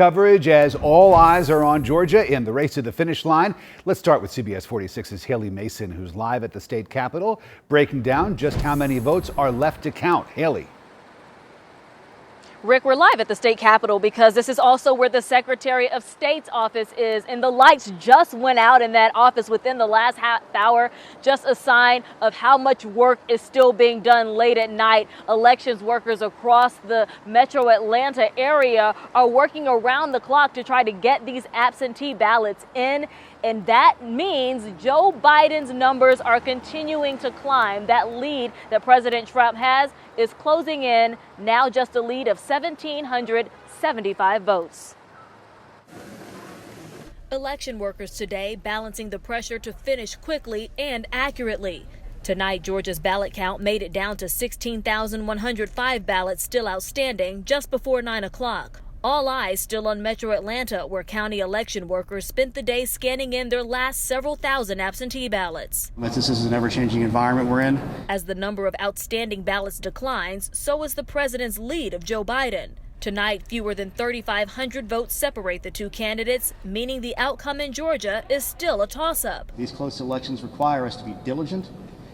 Coverage as all eyes are on Georgia in the race to the finish line. Let's start with CBS 46's Haley Mason, who's live at the state capitol, breaking down just how many votes are left to count. Haley. Rick, we're live at the state capitol because this is also where the Secretary of State's office is, and the lights just went out in that office within the last half hour. Just a sign of how much work is still being done late at night. Elections workers across the metro Atlanta area are working around the clock to try to get these absentee ballots in. And that means Joe Biden's numbers are continuing to climb. That lead that President Trump has is closing in, now just a lead of 1,775 votes. Election workers today balancing the pressure to finish quickly and accurately. Tonight, Georgia's ballot count made it down to 16,105 ballots still outstanding just before 9 o'clock. All eyes still on Metro Atlanta, where county election workers spent the day scanning in their last several thousand absentee ballots. This is an ever-changing environment we're in. As the number of outstanding ballots declines, so is the president's lead of Joe Biden. Tonight, fewer than 3,500 votes separate the two candidates, meaning the outcome in Georgia is still a toss-up. These close elections require us to be diligent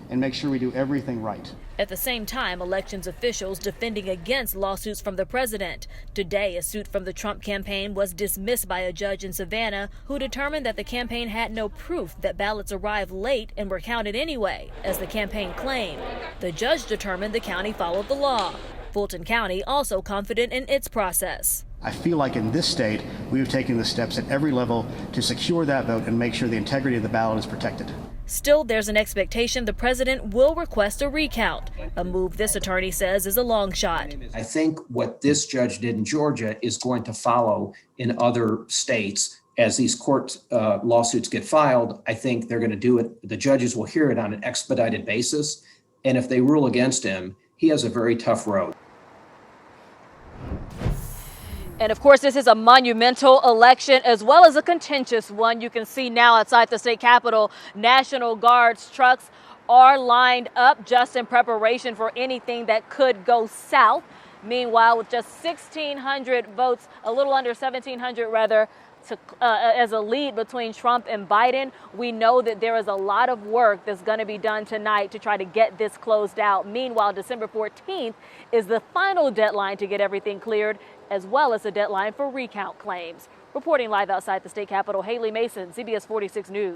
and make sure we do everything right. At the same time, elections officials defending against lawsuits from the president. Today, a suit from the Trump campaign was dismissed by a judge in Savannah who determined that the campaign had no proof that ballots arrived late and were counted anyway, as the campaign claimed. The judge determined the county followed the law. Fulton County also confident in its process. I feel like in this state, we have taken the steps at every level to secure that vote and make sure the integrity of the ballot is protected. Still, there's an expectation the president will request a recount, a move this attorney says is a long shot. I think what this judge did in Georgia is going to follow in other states. As these court lawsuits get filed, I think they're going to do it. The judges will hear it on an expedited basis. And if they rule against him, he has a very tough road. And of course, this is a monumental election as well as a contentious one. You can see now outside the state capitol, National Guard's trucks are lined up just in preparation for anything that could go south. Meanwhile, with just 1,600 votes, a little under 1,700 rather, as a lead between Trump and Biden, we know that there is a lot of work that's going to be done tonight to try to get this closed out. Meanwhile, December 14th is the final deadline to get everything cleared, as well as a deadline for recount claims. Reporting live outside the state capitol, Haley Mason, CBS 46 News.